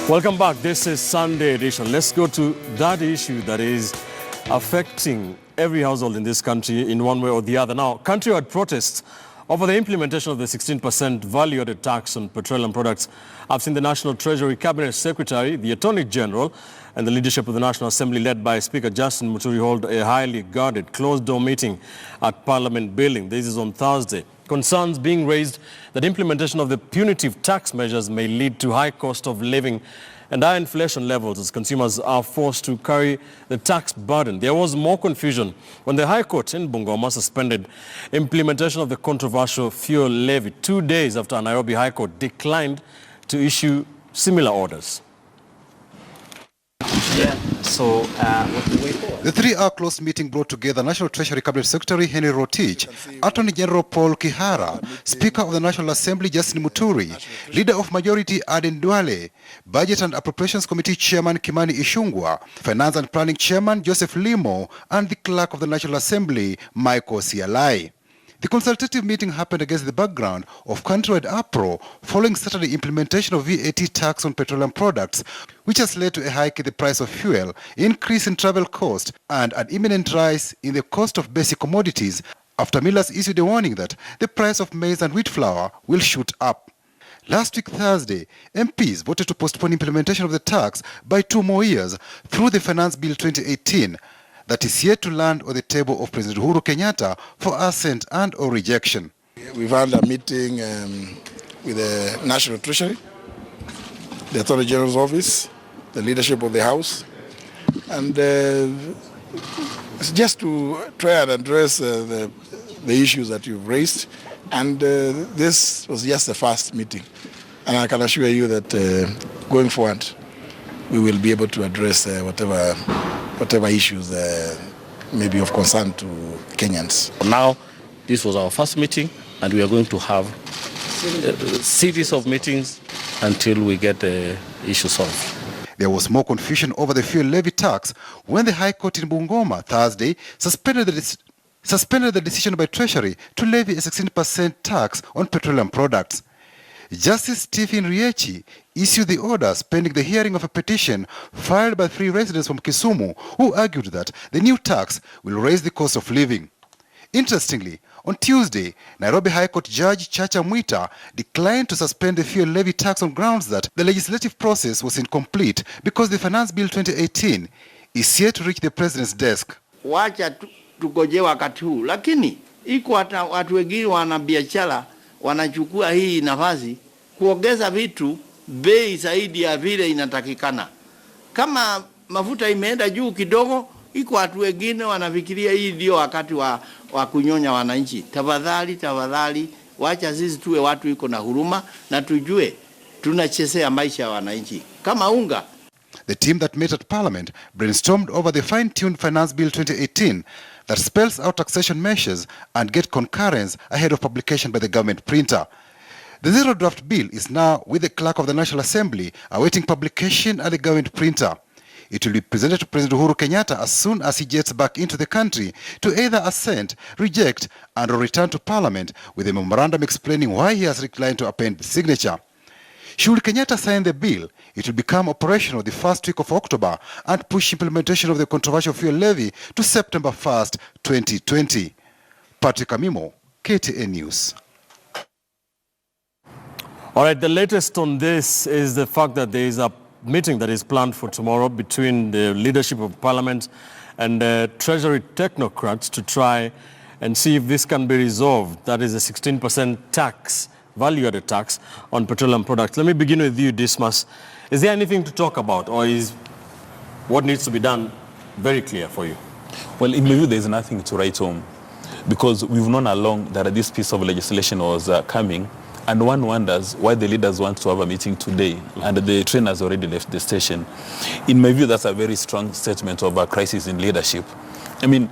Welcome back. This is Sunday edition. Let's go to that issue that is affecting every household in this country in one way or the other. Now, countrywide protests over the implementation of the 16% value-added tax on petroleum products have seen the National Treasury Cabinet Secretary, the Attorney General, and the leadership of the National Assembly, led by Speaker Justin Muturi, hold a highly guarded, closed-door meeting at Parliament building. This is on Thursday. Concerns being raised that implementation of the punitive tax measures may lead to high cost of living and high inflation levels as consumers are forced to carry the tax burden. There was more confusion when the High Court in Bungoma suspended implementation of the controversial fuel levy 2 days after Nairobi High Court declined to issue similar orders. The 3-hour closed meeting brought together National Treasury Cabinet Secretary Henry Rotich, Attorney General Paul Kihara, Speaker of the National Assembly Justin Muturi, Leader of Majority Aden Duale, Budget and Appropriations Committee Chairman Kimani Ichung'wah, Finance and Planning Chairman Joseph Limo, and the Clerk of the National Assembly Michael Sialai. The consultative meeting happened against the background of countrywide uproar following Saturday implementation of VAT tax on petroleum products, which has led to a hike in the price of fuel, increase in travel cost, and an imminent rise in the cost of basic commodities after millers issued a warning that the price of maize and wheat flour will shoot up. Last week, Thursday, MPs voted to postpone implementation of the tax by 2 more years through the Finance Bill 2018. That is yet to land on the table of President Uhuru Kenyatta for assent and or rejection. We've had a meeting with the National Treasury, the Attorney General's office, the leadership of the House, and it's just to try and address the issues that you've raised. And this was just the first meeting. And I can assure you that going forward, we will be able to address whatever issues may be of concern to Kenyans. Now, this was our first meeting, and we are going to have a series of meetings until we get the issue solved. There was more confusion over the fuel levy tax when the High Court in Bungoma Thursday suspended the decision by Treasury to levy a 16% tax on petroleum products. Justice Stephen Riechi issued the orders pending the hearing of a petition filed by 3 residents from Kisumu who argued that the new tax will raise the cost of living. Interestingly, on Tuesday, Nairobi High Court Judge Chacha Mwita declined to suspend the fuel levy tax on grounds that the legislative process was incomplete because the Finance Bill 2018 is yet to reach the President's desk. Wacha tugoje wakati huu, lakini iko watu wengine wana biashara wanachukua hii nafasi kuongeza vitu bei zaidi ya vile inatakikana. Kama mafuta imeenda juu kidogo, iko watu wengine wanafikiria hii ndio wakati wa kunyonya wananchi. Tafadhali, wacha sisi tuwe watu iko na huruma na tujue tunachezea maisha ya wananchi. Kama unga. The team that met at Parliament brainstormed over the fine-tuned Finance Bill 2018 that spells out taxation measures and get concurrence ahead of publication by the government printer. The zero draft bill is now with the Clerk of the National Assembly awaiting publication at the government printer. It will be presented to President Uhuru Kenyatta as soon as he gets back into the country to either assent, reject, and or return to Parliament with a memorandum explaining why he has declined to append the signature. Should Kenyatta sign the bill, it will become operational the first week of October and push implementation of the controversial fuel levy to September 1st, 2020. Patrick Amimo, KTN News. All right, the latest on this is the fact that there is a meeting that is planned for tomorrow between the leadership of Parliament and Treasury technocrats to try and see if this can be resolved. That is a 16% tax, value-added tax on petroleum products. Let me begin with you, Dismas. Is there anything to talk about, or is what needs to be done very clear for you? Well, in my view, there is nothing to write home, because we've known along that this piece of legislation was coming, and one wonders why the leaders want to have a meeting today, and the train has already left the station. In my view, that's a very strong statement of a crisis in leadership. I mean,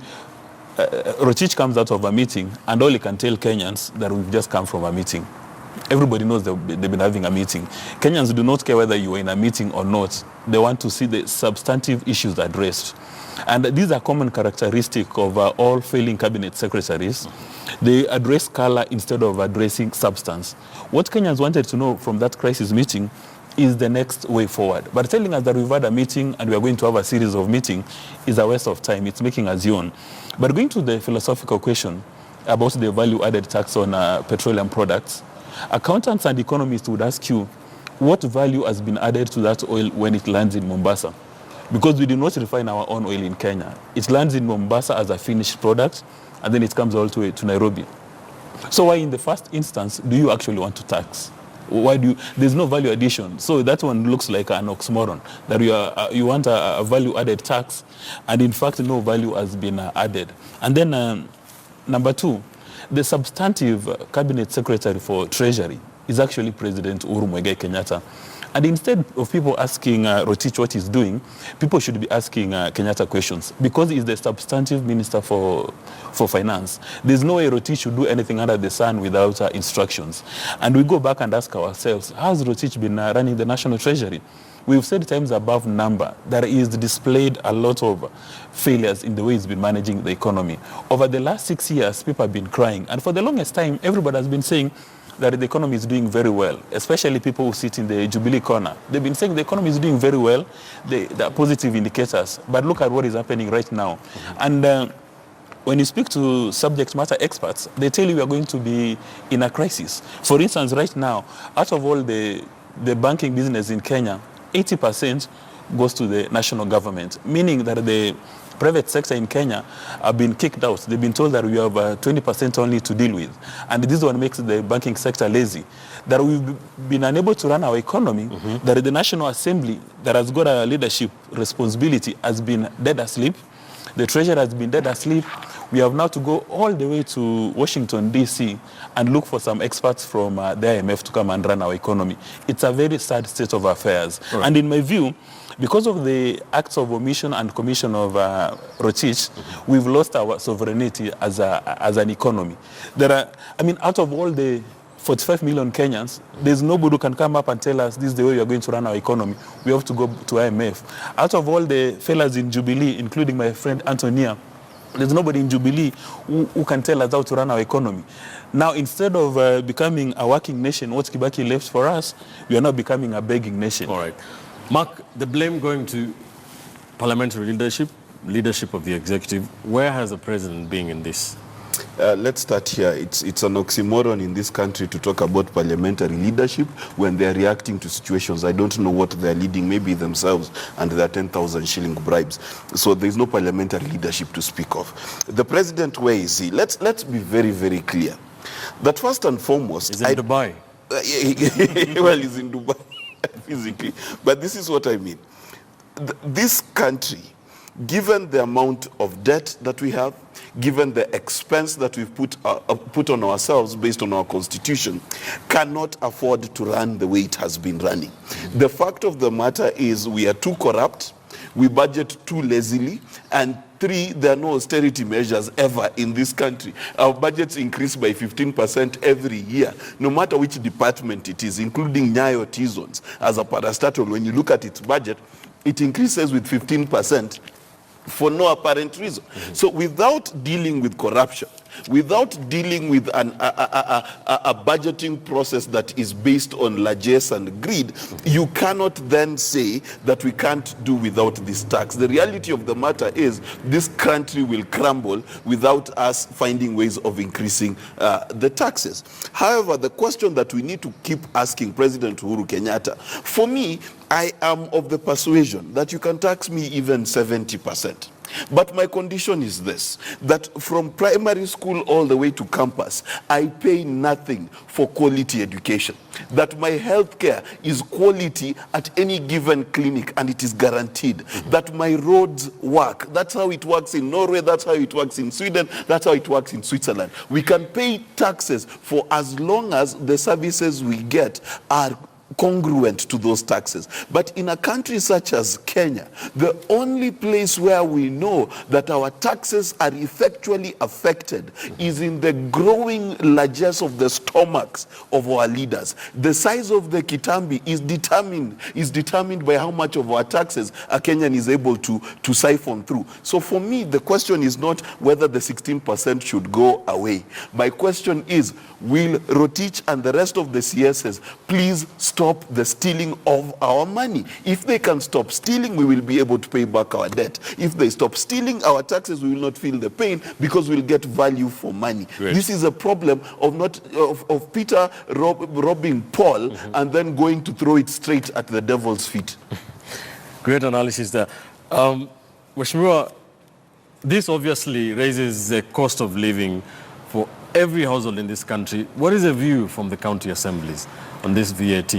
Rotich comes out of a meeting, and all he can tell Kenyans that we've just come from a meeting. Everybody knows they've been having a meeting. Kenyans do not care whether you were in a meeting or not. They want to see the substantive issues addressed. And these are common characteristics of all failing cabinet secretaries. They address color instead of addressing substance. What Kenyans wanted to know from that crisis meeting is the next way forward. But telling us that we've had a meeting and we are going to have a series of meetings is a waste of time. It's making us yawn. But going to the philosophical question about the value-added tax on petroleum products, accountants and economists would ask you, what value has been added to that oil when it lands in Mombasa? Because we do not refine our own oil in Kenya. It lands in Mombasa as a finished product, and then it comes all the way to Nairobi. So why in the first instance do you actually want to tax? Why do you, there's no value addition. So that one looks like an oxymoron, that you want a value-added tax, and in fact no value has been added. And then number two, the substantive cabinet secretary for Treasury is actually President Uhuru Kenyatta. And instead of people asking Rotich what he's doing, people should be asking Kenyatta questions, because he's the substantive minister for finance. There's no way Rotich should do anything under the sun without instructions. And we go back and ask ourselves, how's Rotich been running the National Treasury? We've said times above number that he's displayed a lot of failures in the way he's been managing the economy. Over the last 6 years, people have been crying. And for the longest time, everybody has been saying that the economy is doing very well, especially people who sit in the Jubilee corner. They've been saying the economy is doing very well, there are positive indicators, but look at what is happening right now. And when you speak to subject matter experts, they tell you we are going to be in a crisis. For instance, right now, out of all the banking business in Kenya, 80% goes to the national government, meaning that the private sector in Kenya have been kicked out. They've been told that we have 20% only to deal with. And this one makes the banking sector lazy. That we've been unable to run our economy, that the National Assembly that has got a leadership responsibility has been dead asleep. The Treasury has been dead asleep. We have now to go all the way to Washington, D.C. and look for some experts from the IMF to come and run our economy. It's a very sad state of affairs. Right. And in my view, because of the acts of omission and commission of Rotich, we've lost our sovereignty as an economy. There are, I mean, out of all the 45 million Kenyans, there's nobody who can come up and tell us this is the way we are going to run our economy. We have to go to IMF. Out of all the fellas in Jubilee, including my friend Antonia, there's nobody in Jubilee who can tell us how to run our economy. Now, instead of becoming a working nation, what Kibaki left for us, we are now becoming a begging nation. All right. Mark, the blame going to parliamentary leadership of the executive. Where has the president been in this? Let's start here. It's an oxymoron in this country to talk about parliamentary leadership when they're reacting to situations. I don't know what they're leading, maybe themselves and their 10,000 shilling bribes. So there's no parliamentary leadership to speak of. The president, where is he? Let's be very, very clear. That first and foremost... He's in Dubai. Well, he's in Dubai physically. But this is what I mean. This country, given the amount of debt that we have, given the expense that we've put on ourselves based on our constitution, cannot afford to run the way it has been running. The fact of the matter is we are too corrupt, we budget too lazily, and three, there are no austerity measures ever in this country. Our budgets increase by 15% every year, no matter which department it is, including Nyayo T-zones. As a parastatal, when you look at its budget, it increases with 15%. For no apparent reason. So without dealing with corruption, without dealing with a budgeting process that is based on largesse and greed, you cannot then say that we can't do without this tax. The reality of the matter is this country will crumble without us finding ways of increasing the taxes. However, the question that we need to keep asking President Uhuru Kenyatta, for me, I am of the persuasion that you can tax me even 70%. But my condition is this, that from primary school all the way to campus, I pay nothing for quality education. That my health care is quality at any given clinic and it is guaranteed. That my roads work. That's how it works in Norway, that's how it works in Sweden, that's how it works in Switzerland. We can pay taxes for as long as the services we get are congruent to those taxes. But in a country such as Kenya, the only place where we know that our taxes are effectually affected is in the growing largesse of the stomachs of our leaders. The size of the kitambi is determined by how much of our taxes a Kenyan is able to siphon through. So for me, the question is not whether the 16% should go away. My question is, will Rotich and the rest of the CSs please stop stop the stealing of our money. If they can stop stealing, we will be able to pay back our debt. If they stop stealing our taxes, we will not feel the pain because we'll get value for money. Great. This is a problem of Peter robbing Paul and then going to throw it straight at the devil's feet. Great analysis there. Mheshimiwa, this obviously raises the cost of living for every household in this country. What is the view from the county assemblies on this VAT?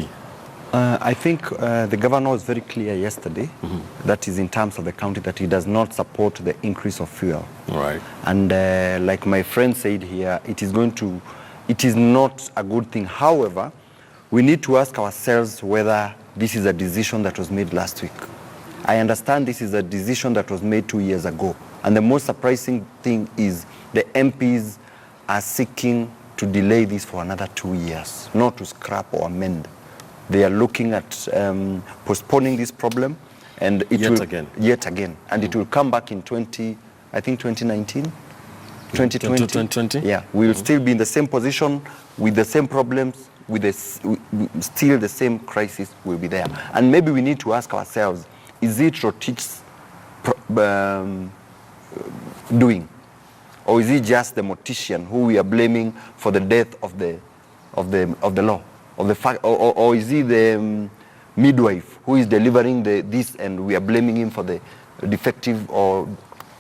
I think the governor was very clear yesterday, that is in terms of the county, that he does not support the increase of fuel. Right. And like my friend said here, it is not a good thing. However, we need to ask ourselves whether this is a decision that was made last week. I understand this is a decision that was made 2 years ago. And the most surprising thing is the MPs are seeking to delay this for another 2 years, not to scrap or amend. They are looking at postponing this problem, and it yet again, and it will come back in 2019, 2020. Yeah, we will still be in the same position with the same problems, still the same crisis will be there. And maybe we need to ask ourselves: is it Rotich's doing, or is it just the mortician who we are blaming for the death of the law? Or is he the midwife who is delivering this and we are blaming him for the defective or...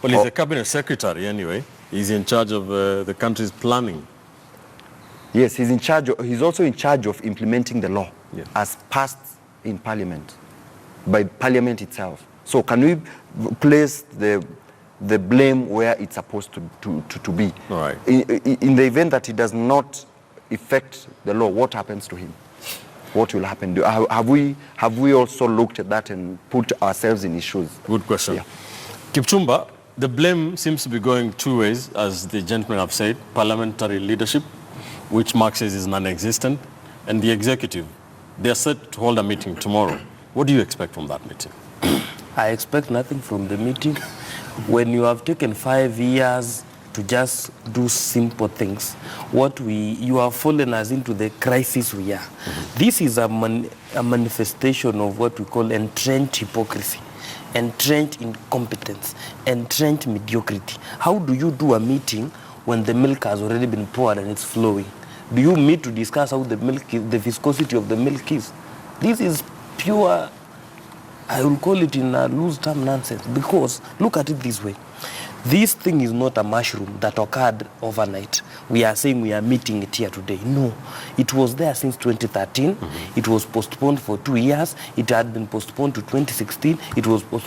Well, he's the cabinet secretary anyway. He's in charge of the country's planning. Yes, he's also in charge of implementing the law as passed in Parliament, by Parliament itself. So can we place the blame where it's supposed to be? All right. In the event that he does not effect the law, what happens to him? What will happen? Have we also looked at that and put ourselves in his shoes? Good question. Yeah. Kipchumba, the blame seems to be going two ways, as the gentlemen have said: parliamentary leadership, which Mark says is non-existent, and the executive. They are set to hold a meeting tomorrow. What do you expect from that meeting? I expect nothing from the meeting. When you have taken 5 years to just do simple things, you have fallen us into the crisis we are. This is a manifestation of what we call entrenched hypocrisy, entrenched incompetence, entrenched mediocrity. How do you do a meeting when the milk has already been poured and it's flowing? Do you meet to discuss how the viscosity of the milk is? This is pure, I will call it in a loose term, nonsense. Because look at it this way: this thing is not a mushroom that occurred overnight. We are saying we are meeting it here today. No, it was there since 2013. It was postponed for 2 years. It had been postponed to 2016.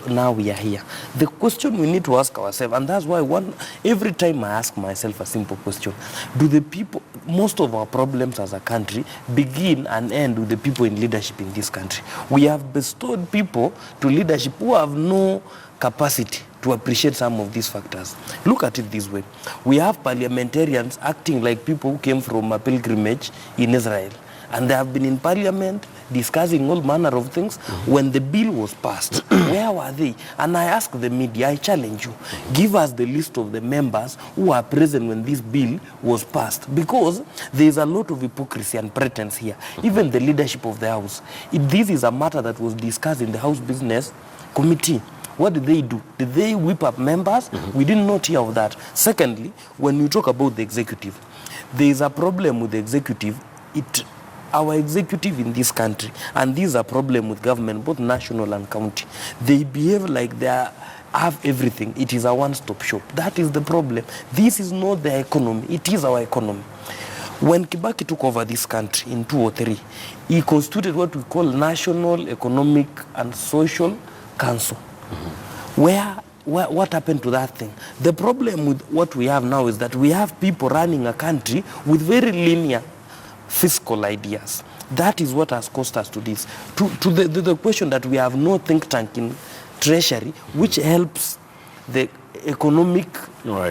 Now we are here. The question we need to ask ourselves, and that's why every time I ask myself a simple question: do the people, most of our problems as a country begin and end with the people in leadership in this country? We have bestowed people to leadership who have no capacity to appreciate some of these factors. Look at it this way: we have parliamentarians acting like people who came from a pilgrimage in Israel, and they have been in parliament discussing all manner of things. When the bill was passed, where were they? And I ask the media, I challenge you, give us the list of the members who are present when this bill was passed, because there is a lot of hypocrisy and pretense here. Even the leadership of the House, this is a matter that was discussed in the House Business Committee. What did they do? Did they whip up members? We did not hear of that. Secondly, when you talk about the executive, there is a problem with the executive. Our executive in this country, and this is a problem with government, both national and county, they behave like they have everything. It is a one-stop shop. That is the problem. This is not the economy. It is our economy. When Kibaki took over this country in 2003, he constituted what we call National Economic and Social Council. What happened to that thing? The problem with what we have now is that we have people running a country with very linear fiscal ideas. That is what has caused us to this. To the question that we have no think tank in Treasury, which helps the economic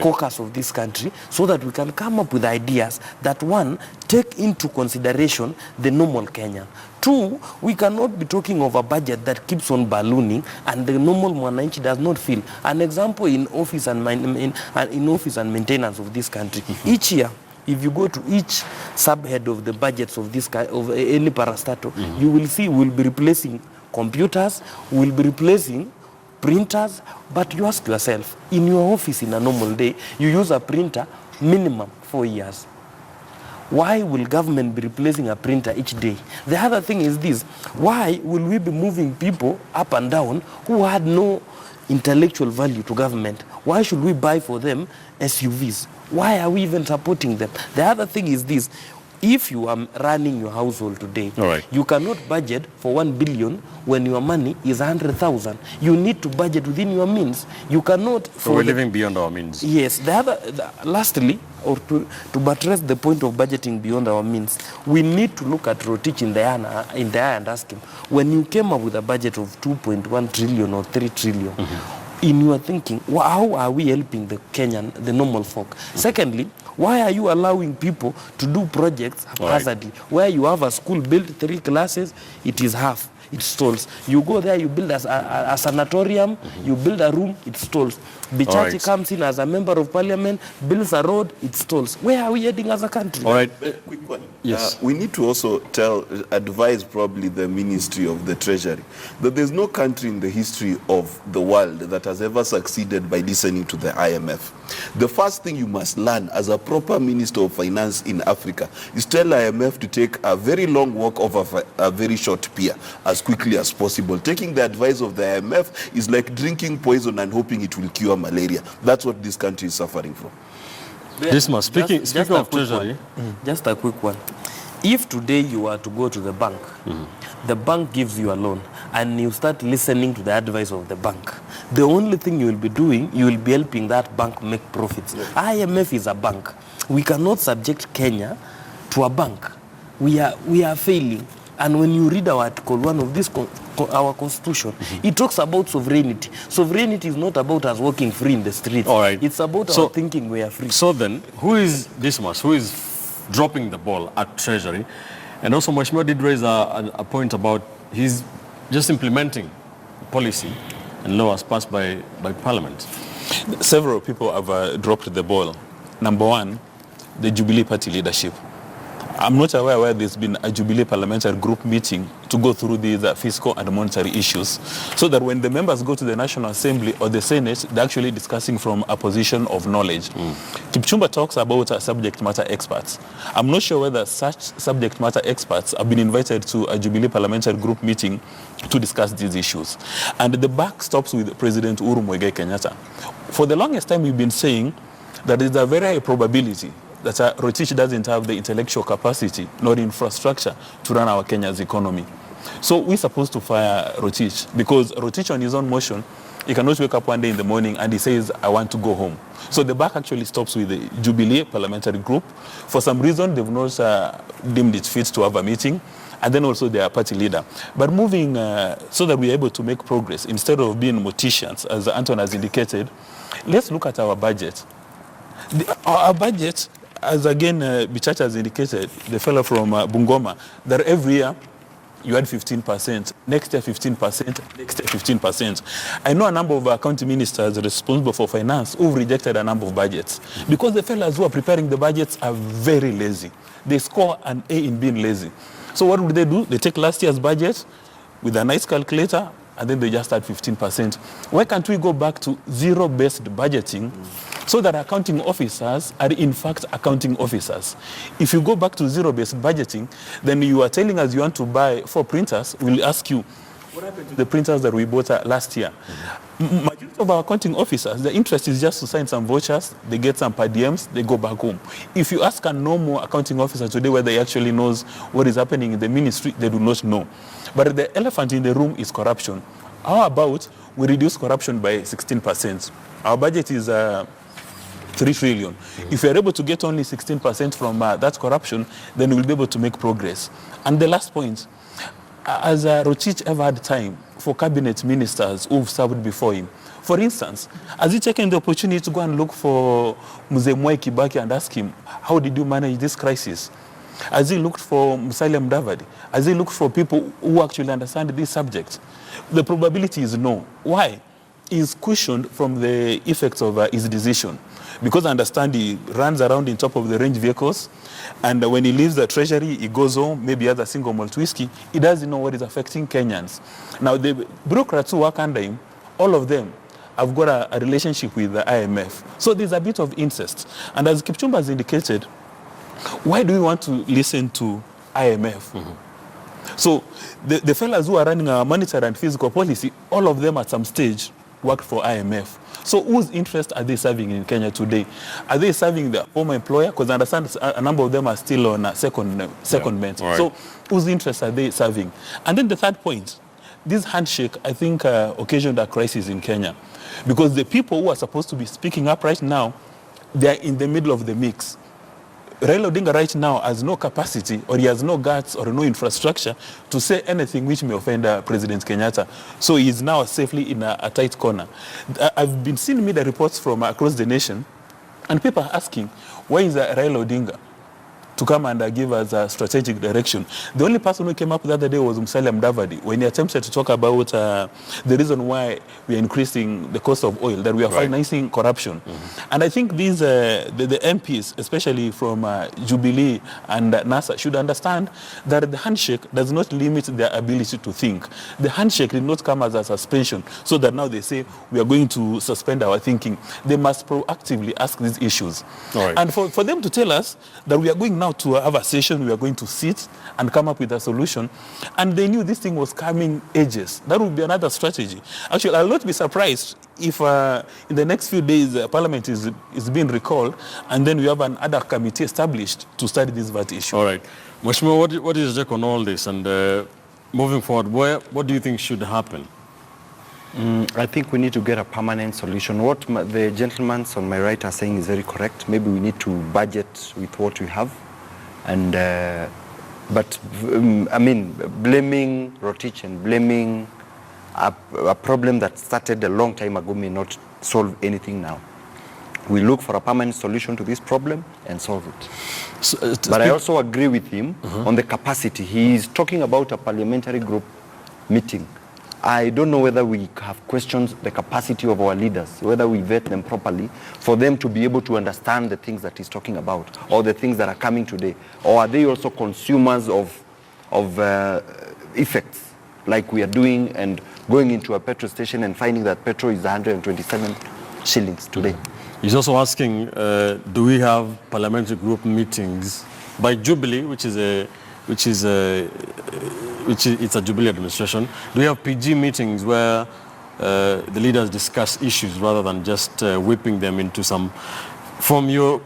caucus of this country, so that we can come up with ideas that, one, take into consideration the normal Kenyan. Two, we cannot be talking of a budget that keeps on ballooning and the normal mwananchi does not feel. An example in office and maintenance of this country. Each year, If you go to each subhead of the budgets of this kind, of any parastatal, you will see we'll be replacing computers, we'll be replacing printers. But you ask yourself, in your office in a normal day, you use a printer minimum 4 years. Why will government be replacing a printer each day? The other thing is this: why will we be moving people up and down who had no intellectual value to government? Why should we buy for them SUVs? Why are we even supporting them? The other thing is this: if you are running your household today, you cannot budget for 1 billion when your money is 100,000. You need to budget within your means. You cannot. So we're living beyond our means. Yes. Lastly, or to buttress the point of budgeting beyond our means, we need to look at Rotich in the eye and ask him, when you came up with a budget of 2.1 trillion or 3 trillion, in your thinking, how are we helping the Kenyan, the normal folk? Secondly, why are you allowing people to do projects haphazardly? Where you have a school built 3 classes, it is half, it stalls. You go there, you build a sanatorium, you build a room, it stalls. Bichachi comes in as a member of parliament, builds a road, it stalls. Where are we heading as a country? All right. Quick one. Yes. We need to also advise probably the Ministry of the Treasury that there's no country in the history of the world that has ever succeeded by listening to the IMF. The first thing you must learn as a proper Minister of Finance in Africa is tell IMF to take a very long walk over a very short pier as quickly as possible. Taking the advice of the IMF is like drinking poison and hoping it will cure malaria. That's what this country is suffering from. Speaking of Treasury. Just a quick one. If today you are to go to the bank, the bank gives you a loan, and you start listening to the advice of the bank, the only thing you will be doing, you will be helping that bank make profits. IMF is a bank. We cannot subject Kenya to a bank. We are failing. And when you read our Article 1 of this our constitution, it talks about sovereignty. Sovereignty is not about us walking free in the streets. It's about our thinking we are free. So then, who is Dismas? Who is dropping the ball at Treasury? And also, Mheshimiwa did raise a point about he's just implementing policy and laws passed by Parliament. Several people have dropped the ball. Number one, the Jubilee Party leadership. I'm not aware where there's been a Jubilee Parliamentary group meeting to go through these fiscal and monetary issues, so that when the members go to the National Assembly or the Senate, they're actually discussing from a position of knowledge. Kipchumba talks about subject matter experts. I'm not sure whether such subject matter experts have been invited to a Jubilee Parliamentary group meeting to discuss these issues. And the buck stops with President Uhuru Kenyatta. For the longest time, we've been saying that there's a very high probability that Rotich doesn't have the intellectual capacity nor infrastructure to run our Kenya's economy. So we're supposed to fire Rotich, because Rotich on his own motion, he cannot wake up one day in the morning and he says, I want to go home. So the buck actually stops with the Jubilee Parliamentary Group. For some reason, they've not deemed it fit to have a meeting, and then also their party leader. But moving so that we're able to make progress, instead of being morticians, as Anton has indicated, let's look at our budget. Our budget, as again Bichacha has indicated, the fellow from Bungoma, that every year you had 15%, next year 15%, next year 15%. I know a number of county ministers responsible for finance who've rejected a number of budgets because the fellows who are preparing the budgets are very lazy. They score an A in being lazy. So what would they do? They take last year's budget with a nice calculator, and then they just add 15%. Why can't we go back to zero-based budgeting so that accounting officers are in fact accounting officers? If you go back to zero-based budgeting, then you are telling us you want to buy 4 printers. We'll ask you, what happened to the printers that we bought last year? Majority of our accounting officers, the interest is just to sign some vouchers, they get some per diems, they go back home. If you ask a normal accounting officer today whether he actually knows what is happening in the ministry, they do not know. But the elephant in the room is corruption. How about we reduce corruption by 16%? Our budget is 3 trillion. If we are able to get only 16% from that corruption, then we'll be able to make progress. And the last point, has Rotich ever had time for cabinet ministers who've served before him? For instance, has he taken the opportunity to go and look for Mzee Mwai Kibaki and ask him, how did you manage this crisis? Has he looked for Musalia Mudavadi? Has he looked for people who actually understand this subject? The probability is no. Why? is cushioned from the effects of his decision. Because I understand he runs around in top of the range vehicles, and when he leaves the treasury, he goes home, maybe has a single malt whiskey. He doesn't know what is affecting Kenyans. Now, the bureaucrats who work under him, all of them have got a relationship with the IMF. So there's a bit of incest. And as Kipchumba has indicated, why do we want to listen to IMF? Mm-hmm. So the fellas who are running our monetary and physical policy, all of them at some stage worked for IMF. So whose interest are they serving in Kenya today? Are they serving the former employer? Because I understand a number of them are still on a secondment. Right. So whose interest are they serving? And then the third point, this handshake, I think, occasioned a crisis in Kenya. Because the people who are supposed to be speaking up right now, they are in the middle of the mix. Raila Odinga right now has no capacity, or he has no guts or no infrastructure to say anything which may offend President Kenyatta. So he is now safely in a tight corner. I've been seeing media reports from across the nation, and people are asking, why is Raila Odinga to come and give us a strategic direction? The only person who came up the other day was Musalia Mudavadi, when he attempted to talk about the reason why we are increasing the cost of oil, that we are financing corruption. Mm-hmm. And I think these the MPs, especially from Jubilee and NASA, should understand that the handshake does not limit their ability to think. The handshake did not come as a suspension, so that now they say we are going to suspend our thinking. They must proactively ask these issues. Right. And for them to tell us that we are going now to have a session, we are going to sit and come up with a solution, and they knew this thing was coming ages. That would be another strategy. Actually, I'll not be surprised if in the next few days Parliament is being recalled, and then we have an ad hoc committee established to study this VAT issue. All right. Mheshimiwa, what is your take on all this? And moving forward, what do you think should happen? I think we need to get a permanent solution. What the gentlemen on my right are saying is very correct. Maybe we need to budget with what we have. And but I mean, blaming Rotich and blaming a problem that started a long time ago may not solve anything now. We look for a permanent solution to this problem and solve it. So, but I also agree with him on the capacity. He is talking about a parliamentary group meeting. I don't know whether we have questioned the capacity of our leaders, whether we vet them properly for them to be able to understand the things that he's talking about or the things that are coming today. Or are they also consumers of effects like we are doing and going into a petrol station and finding that petrol is 127 shillings today? He's also asking, do we have parliamentary group meetings by Jubilee, it's a Jubilee administration? Do we have PG meetings where the leaders discuss issues rather than just whipping them into some? From your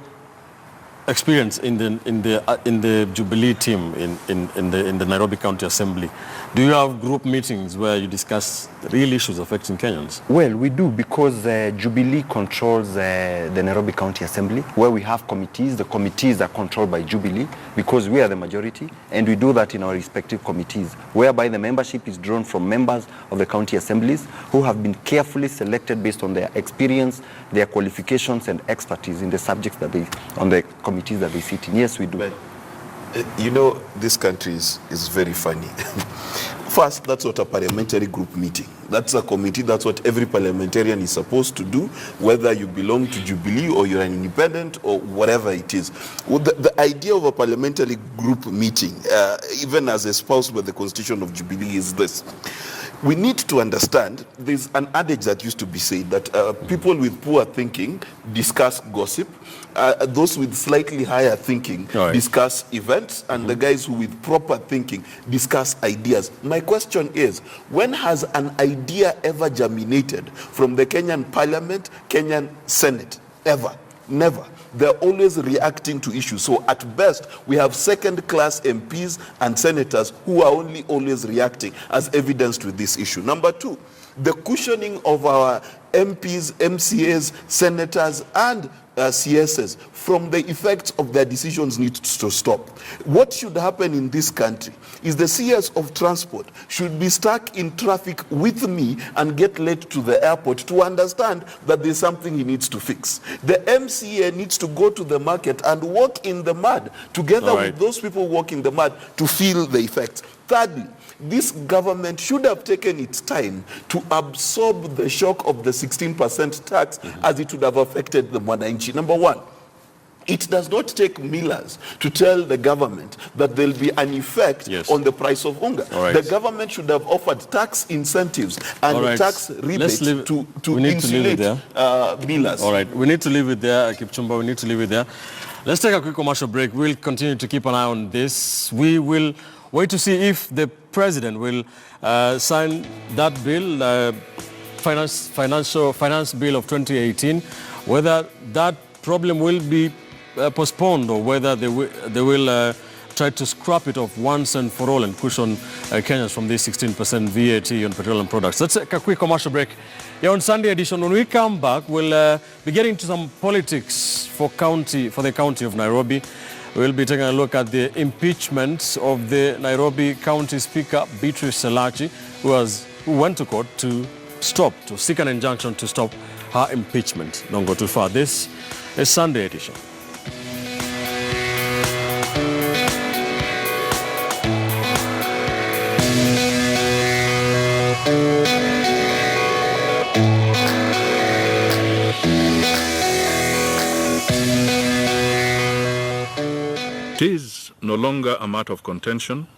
experience in the Jubilee team in the Nairobi County Assembly, do you have group meetings where you discuss real issues affecting Kenyans? Well, we do, because Jubilee controls the Nairobi County Assembly, where we have committees. The committees are controlled by Jubilee because we are the majority, and we do that in our respective committees, whereby the membership is drawn from members of the county assemblies who have been carefully selected based on their experience, their qualifications and expertise in the subjects that on the committees that they sit in. Yes, we do. But, you know, this country is very funny. First, that's what a parliamentary group meeting. That's a committee. That's what every parliamentarian is supposed to do, whether you belong to Jubilee or you're an independent or whatever it is. Well, the idea of a parliamentary group meeting, even as espoused by the Constitution of Jubilee, is this. We need to understand, there's an adage that used to be said that people with poor thinking discuss gossip, those with slightly higher thinking discuss events, and the guys who with proper thinking discuss ideas. My question is, when has an idea ever germinated from the Kenyan Parliament, Kenyan Senate? Ever? Never. They're always reacting to issues. So at best, we have second-class MPs and senators who are only always reacting, as evidenced with this issue. Number two, the cushioning of our MPs, MCAs, senators, and CSs from the effects of their decisions needs to stop. What should happen in this country is the CS of transport should be stuck in traffic with me and get led to the airport to understand that there's something he needs to fix. The MCA needs to go to the market and walk in the mud together with those people walking the mud to feel the effects. Thirdly, this government should have taken its time to absorb the shock of the 16% tax as it would have affected the Mwananchi. Number one, it does not take millers to tell the government that there will be an effect on the price of unga. The government should have offered tax incentives and tax rebates to insulate millers. All right, we need to leave it there, Kipchumba, we need to leave it there. Let's take a quick commercial break. We'll continue to keep an eye on this. We will wait to see if the president will sign that bill, finance bill of 2018, whether that problem will be postponed or whether they will try to scrap it off once and for all and cushion Kenyans from this 16% VAT on petroleum products. Let's take a quick commercial break. Here on Sunday edition, when we come back, we'll be getting to some politics for the county of Nairobi. We'll be taking a look at the impeachment of the Nairobi County Speaker, Beatrice Salachi, who went to court to seek an injunction to stop her impeachment. Don't go too far. This is Sunday edition. It is no longer a matter of contention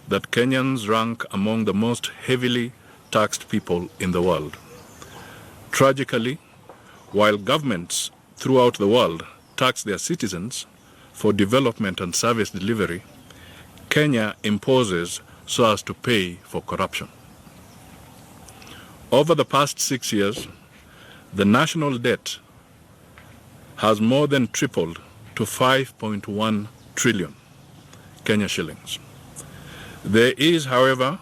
that Kenyans rank among the most heavily taxed people in the world. Tragically, while governments throughout the world tax their citizens for development and service delivery, Kenya imposes so as to pay for corruption. Over the past 6 years, the national debt has more than tripled to 5.1 trillion Kenya shillings. There is, however,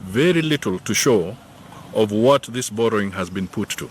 very little to show of what this borrowing has been put to.